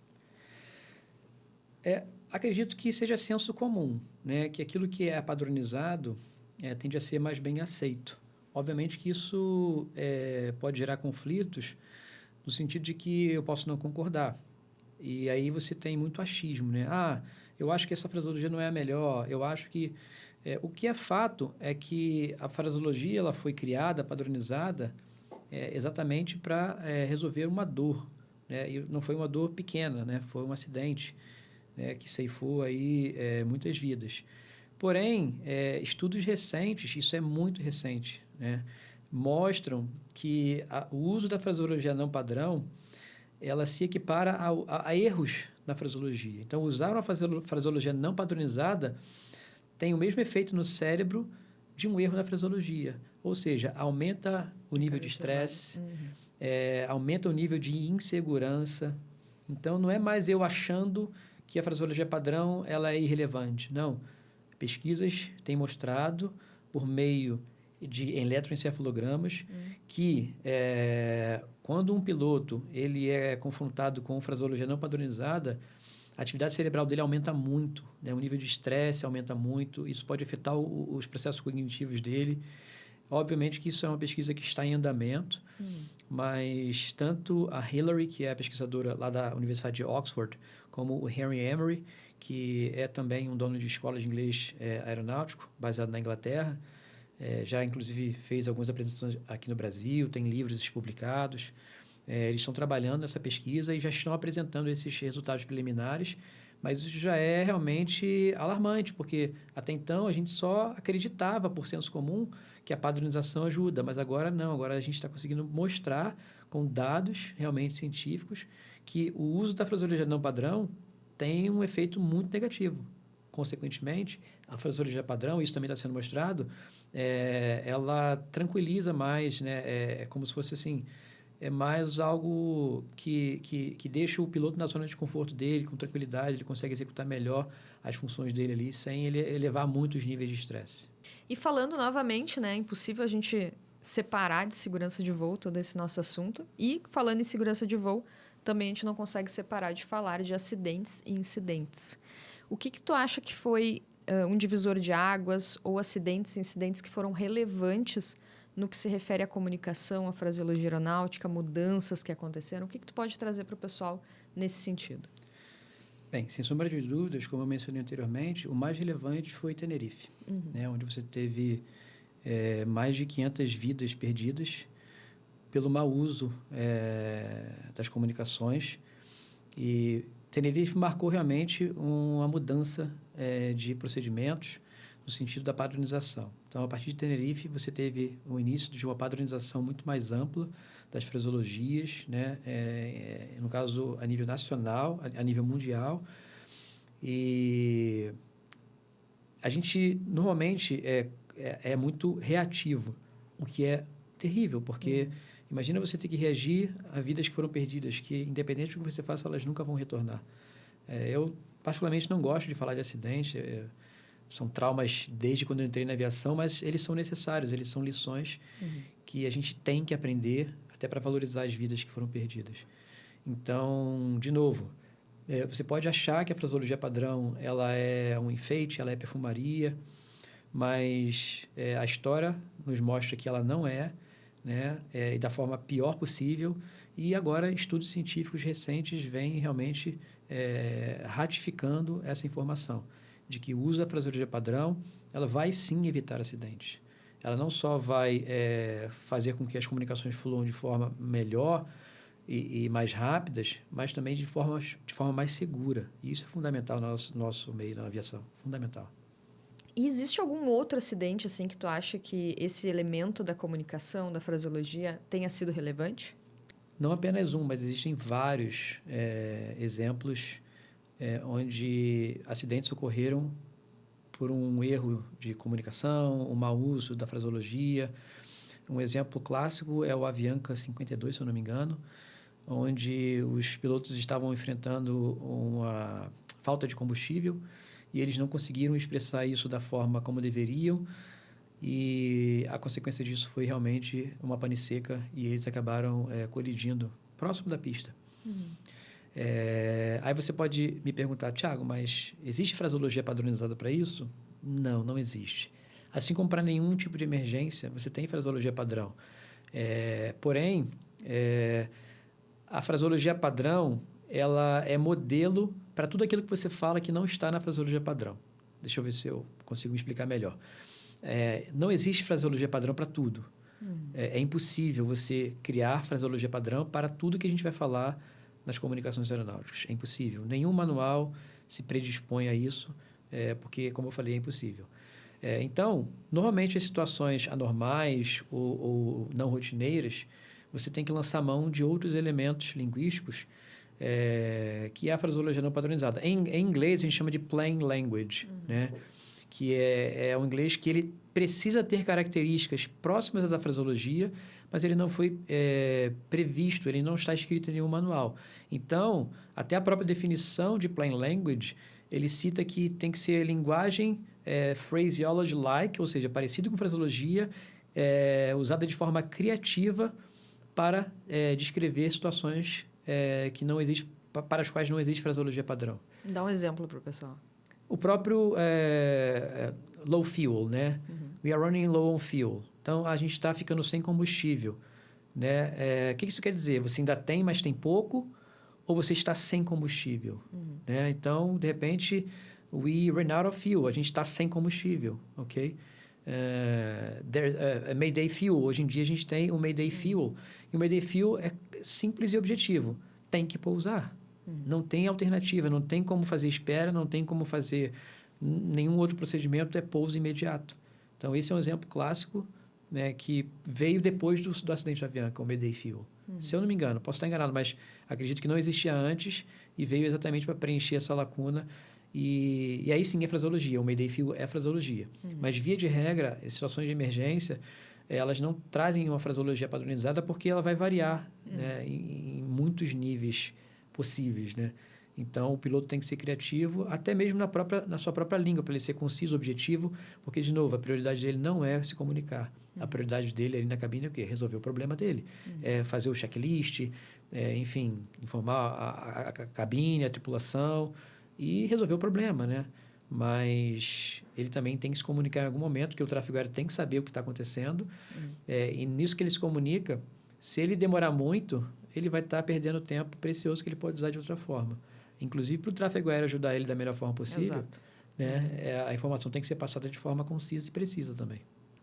Acredito que seja senso comum, né, que aquilo que é padronizado tende a ser mais bem aceito. Obviamente que isso pode gerar conflitos no sentido de que eu posso não concordar. E aí você tem muito achismo, né? Eu acho que essa fraseologia não é a melhor. Eu acho que... o que é fato é que a fraseologia ela foi criada, padronizada, exatamente para resolver uma dor. Né? E não foi uma dor pequena, né? Foi um acidente, né? Que ceifou aí muitas vidas. Porém, estudos recentes, isso é muito recente, né, mostram que o uso da fraseologia não padrão, ela se equipara a erros na fraseologia. Então, usar uma fraseologia não padronizada tem o mesmo efeito no cérebro de um erro na fraseologia. Ou seja, aumenta o nível de estresse, aumenta o nível de insegurança. Então, não é mais eu achando que a fraseologia padrão ela é irrelevante. Não. Pesquisas têm mostrado, por meio de eletroencefalogramas, que quando um piloto ele é confrontado com fraseologia não padronizada, a atividade cerebral dele aumenta muito, né? O nível de estresse aumenta muito, isso pode afetar os processos cognitivos dele. Obviamente que isso é uma pesquisa que está em andamento, mas tanto a Hillary, que é a pesquisadora lá da Universidade de Oxford, como o Henry Emery, que é também um dono de escola de inglês aeronáutico, baseado na Inglaterra, já inclusive fez algumas apresentações aqui no Brasil, tem livros publicados. Eles estão trabalhando nessa pesquisa e já estão apresentando esses resultados preliminares Mas isso já é realmente alarmante, porque até então a gente só acreditava, por senso comum, que a padronização ajuda, mas agora não. Agora a gente está conseguindo mostrar com dados realmente científicos que o uso da fraseologia não padrão tem um efeito muito negativo. Consequentemente, a fraseologia padrão, isso também está sendo mostrado, ela tranquiliza mais, né? É como se fosse assim, é mais algo que deixa o piloto na zona de conforto dele, com tranquilidade, ele consegue executar melhor as funções dele ali, sem ele elevar muito os níveis de estresse. E falando novamente, né, é impossível a gente separar de segurança de voo todo esse nosso assunto. E falando em segurança de voo, também a gente não consegue separar de falar de acidentes e incidentes. O que tu acha que foi um divisor de águas ou acidentes e incidentes que foram relevantes no que se refere à comunicação, à fraseologia aeronáutica, mudanças que aconteceram? O que tu pode trazer para o pessoal nesse sentido? Bem, sem sombra de dúvidas, como eu mencionei anteriormente, o mais relevante foi Tenerife, né, onde você teve mais de 500 vidas perdidas pelo mau uso das comunicações. E Tenerife marcou realmente uma mudança de procedimentos no sentido da padronização. Então, a partir de Tenerife, você teve o início de uma padronização muito mais ampla das fraseologias, né? No caso, a nível nacional, a nível mundial. E a gente, normalmente, é muito reativo, o que é terrível, porque imagina você ter que reagir a vidas que foram perdidas, que, independente do que você faça, elas nunca vão retornar. Eu, particularmente, não gosto de falar de acidente, são traumas desde quando eu entrei na aviação, mas eles são necessários, eles são lições que a gente tem que aprender até para valorizar as vidas que foram perdidas. Então, de novo, você pode achar que a fraseologia padrão ela é um enfeite, ela é perfumaria, mas a história nos mostra que ela não é, né? E da forma pior possível. E agora estudos científicos recentes vêm realmente ratificando essa informação de que o uso da fraseologia padrão ela vai sim evitar acidentes. Ela não só vai fazer com que as comunicações fluam de forma melhor e mais rápidas, mas também de forma mais segura. E isso é fundamental no nosso meio da aviação, fundamental. E existe algum outro acidente assim que tu acha que esse elemento da comunicação, da fraseologia, tenha sido relevante? Não apenas um, mas existem vários exemplos onde acidentes ocorreram por um erro de comunicação, um mau uso da fraseologia. Um exemplo clássico é o Avianca 52, se eu não me engano, onde os pilotos estavam enfrentando uma falta de combustível e eles não conseguiram expressar isso da forma como deveriam e a consequência disso foi realmente uma pane seca e eles acabaram colidindo próximo da pista. Aí você pode me perguntar, Thiago, mas existe fraseologia padronizada para isso? Não, não existe. Assim como para nenhum tipo de emergência, você tem fraseologia padrão. Porém, a fraseologia padrão ela é modelo para tudo aquilo que você fala que não está na fraseologia padrão. Deixa eu ver se eu consigo me explicar melhor. Não existe fraseologia padrão para tudo. É impossível você criar fraseologia padrão para tudo que a gente vai falar nas comunicações aeronáuticas. É impossível. Nenhum manual se predispõe a isso, porque, como eu falei, é impossível. Então, normalmente, em situações anormais ou não rotineiras, você tem que lançar mão de outros elementos linguísticos que é a fraseologia não padronizada. Em inglês, a gente chama de plain language, né? Que é um inglês que ele precisa ter características próximas da fraseologia, mas ele não foi previsto, ele não está escrito em nenhum manual. Então, até a própria definição de plain language, ele cita que tem que ser linguagem phraseology-like, ou seja, parecido com fraseologia, usada de forma criativa para descrever situações que não existe, para as quais não existe fraseologia padrão. Dá um exemplo para o pessoal. O próprio low fuel, né? We are running low on fuel. Então, a gente está ficando sem combustível, né? O que isso quer dizer? Você ainda tem, mas tem pouco? Ou você está sem combustível? Né? Então, de repente, we ran out of fuel. A gente está sem combustível, ok? Mayday Fuel. Hoje em dia, a gente tem o Mayday Fuel. E o Mayday Fuel é simples e objetivo. Tem que pousar. Não tem alternativa, não tem como fazer espera, não tem como fazer nenhum outro procedimento, é pouso imediato. Então, esse é um exemplo clássico, né, que veio depois do acidente de avião, que é o Mayday Fuel. Se eu não me engano, posso estar enganado, mas acredito que não existia antes e veio exatamente para preencher essa lacuna. E aí sim é fraseologia, o Mayday Fuel é fraseologia. Mas, via de regra, em situações de emergência, elas não trazem uma fraseologia padronizada porque ela vai variar, né, em muitos níveis possíveis, né? Então, o piloto tem que ser criativo, até mesmo na sua própria língua, para ele ser conciso, objetivo, porque, de novo, a prioridade dele não é se comunicar. A prioridade dele ali na cabine é o quê? Resolver o problema dele. É fazer o checklist, enfim, informar a cabine, a tripulação e resolver o problema, né? Mas ele também tem que se comunicar em algum momento, porque o tráfego aéreo tem que saber o que está acontecendo. E nisso que ele se comunica, se ele demorar muito, ele vai estar perdendo tempo precioso que ele pode usar de outra forma. Inclusive, para o tráfego aéreo ajudar ele da melhor forma possível, né, a informação tem que ser passada de forma concisa e precisa também.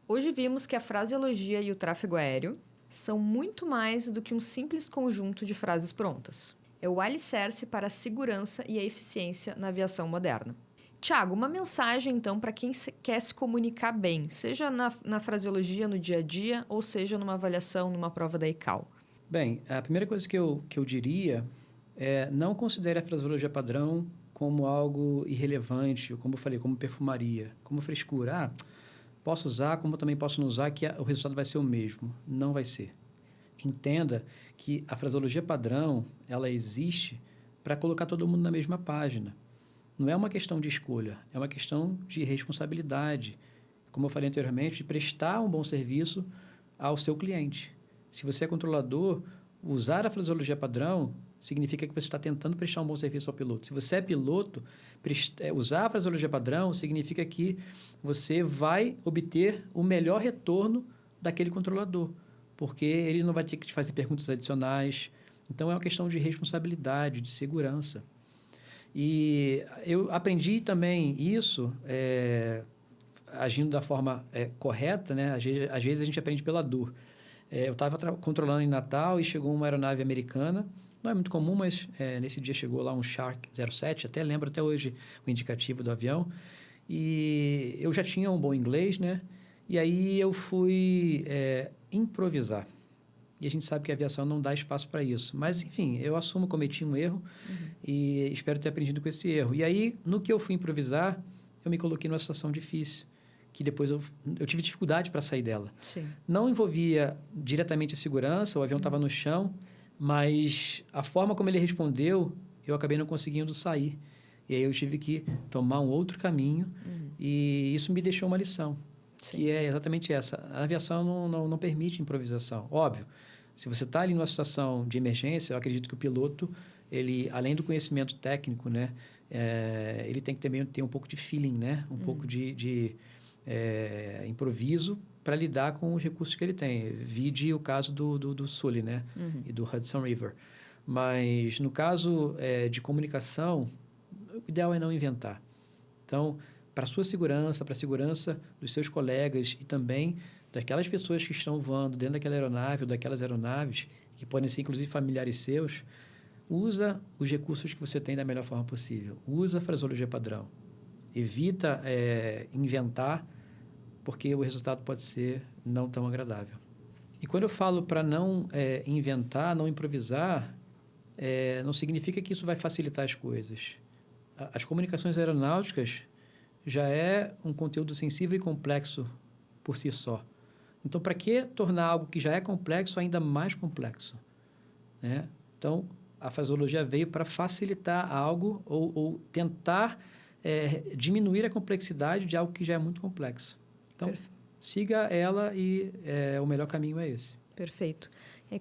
Hoje vimos que a fraseologia e o tráfego aéreo são muito mais do que um simples conjunto de frases prontas. É o alicerce para a segurança e a eficiência na aviação moderna. Tiago, uma mensagem, então, para quem quer se comunicar bem, seja na fraseologia, no dia a dia, ou seja numa avaliação, numa prova da ICAO. Bem, a primeira coisa que eu diria é não considere a fraseologia padrão como algo irrelevante, ou como eu falei, como perfumaria, como frescura. Posso usar, como também posso não usar, que o resultado vai ser o mesmo. Não vai ser. Entenda que a fraseologia padrão, ela existe para colocar todo mundo na mesma página. Não é uma questão de escolha, é uma questão de responsabilidade. Como eu falei anteriormente, de prestar um bom serviço ao seu cliente. Se você é controlador, usar a fraseologia padrão significa que você está tentando prestar um bom serviço ao piloto. Se você é piloto, usar a fraseologia padrão significa que você vai obter o melhor retorno daquele controlador, porque ele não vai ter que te fazer perguntas adicionais. Então, é uma questão de responsabilidade, de segurança. E eu aprendi também isso agindo da forma correta, né? Às vezes a gente aprende pela dor. Eu estava controlando em Natal e chegou uma aeronave americana. Não é muito comum, mas nesse dia chegou lá um Shark 07, lembro até hoje o indicativo do avião. E eu já tinha um bom inglês, né? E aí eu fui improvisar. E a gente sabe que a aviação não dá espaço para isso. Mas, enfim, eu assumo que cometi um erro e espero ter aprendido com esse erro. E aí, no que eu fui improvisar, eu me coloquei numa situação difícil, que depois eu tive dificuldade para sair dela. Sim. Não envolvia diretamente a segurança, o avião estava no chão, mas a forma como ele respondeu, eu acabei não conseguindo sair. E aí eu tive que tomar um outro caminho e isso me deixou uma lição, que é exatamente essa. A aviação não permite improvisação. Óbvio, se você está ali numa situação de emergência, eu acredito que o piloto, ele, além do conhecimento técnico, né, ele tem que também ter um pouco de feeling, né, um pouco de improviso para lidar com os recursos que ele tem. Vide o caso do Sully, né, e do Hudson River. Mas, no caso de comunicação, o ideal é não inventar. Então, para a sua segurança, para a segurança dos seus colegas e também daquelas pessoas que estão voando dentro daquela aeronave ou daquelas aeronaves, que podem ser, inclusive, familiares seus, usa os recursos que você tem da melhor forma possível. Usa a fraseologia padrão. Evita inventar, porque o resultado pode ser não tão agradável. E quando eu falo para não inventar, não improvisar, não significa que isso vai facilitar as coisas. As comunicações aeronáuticas já é um conteúdo sensível e complexo por si só. Então, para que tornar algo que já é complexo ainda mais complexo? Né? Então, a fraseologia veio para facilitar algo ou tentar diminuir a complexidade de algo que já é muito complexo. Então, siga ela e o melhor caminho é esse. Perfeito.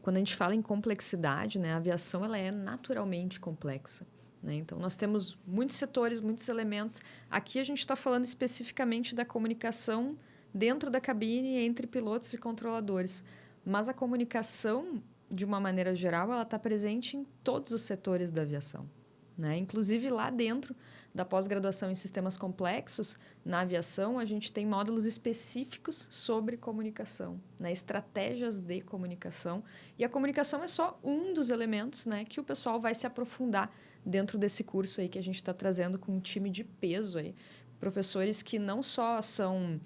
Quando a gente fala em complexidade, né, a aviação ela é naturalmente complexa. Né? Então, nós temos muitos setores, muitos elementos. Aqui a gente está falando especificamente da comunicação dentro da cabine entre pilotos e controladores. Mas a comunicação, de uma maneira geral, ela está presente em todos os setores da aviação. Né? Inclusive, lá dentro da pós-graduação em sistemas complexos, na aviação, a gente tem módulos específicos sobre comunicação, né? Estratégias de comunicação. E a comunicação é só um dos elementos, né, que o pessoal vai se aprofundar dentro desse curso aí que a gente está trazendo com um time de peso aí. Professores que não só são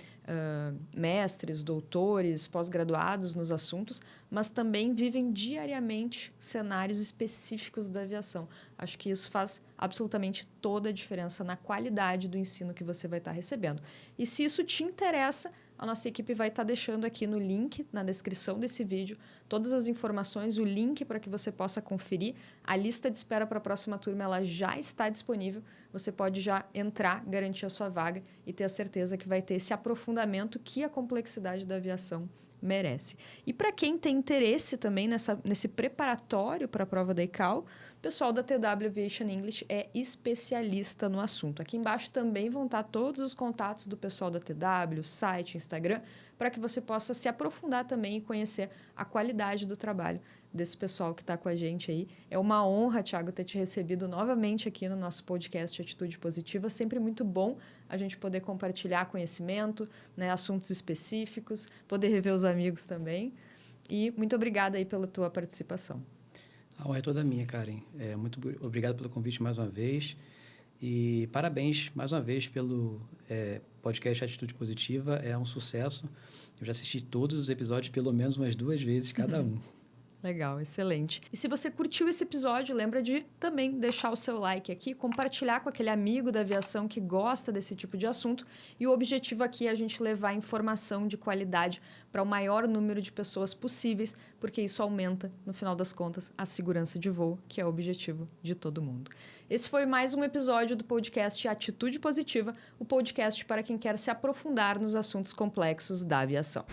mestres, doutores, pós-graduados nos assuntos, mas também vivem diariamente cenários específicos da aviação. Acho que isso faz absolutamente toda a diferença na qualidade do ensino que você vai estar recebendo. E se isso te interessa, a nossa equipe vai estar deixando aqui no link, na descrição desse vídeo, todas as informações, o link para que você possa conferir. A lista de espera para a próxima turma ela já está disponível. Você pode já entrar, garantir a sua vaga e ter a certeza que vai ter esse aprofundamento que a complexidade da aviação merece. E para quem tem interesse também nesse preparatório para a prova da ICAO, o pessoal da TW Aviation English é especialista no assunto. Aqui embaixo também vão estar todos os contatos do pessoal da TW, site, Instagram, para que você possa se aprofundar também e conhecer a qualidade do trabalho desse pessoal que está com a gente aí. É uma honra, Thiago, ter te recebido novamente aqui no nosso podcast Atitude Positiva. Sempre muito bom a gente poder compartilhar conhecimento, né, assuntos específicos, poder rever os amigos também. E muito obrigada aí pela tua participação. A honra é toda minha, Karen. Muito obrigado pelo convite mais uma vez. E parabéns mais uma vez pelo podcast Atitude Positiva. É um sucesso. Eu já assisti todos os episódios pelo menos umas 2 vezes cada um. Legal, excelente. E se você curtiu esse episódio, lembra de também deixar o seu like aqui, compartilhar com aquele amigo da aviação que gosta desse tipo de assunto. E o objetivo aqui é a gente levar informação de qualidade para o maior número de pessoas possíveis, porque isso aumenta, no final das contas, a segurança de voo, que é o objetivo de todo mundo. Esse foi mais um episódio do podcast Atitude Positiva, o podcast para quem quer se aprofundar nos assuntos complexos da aviação.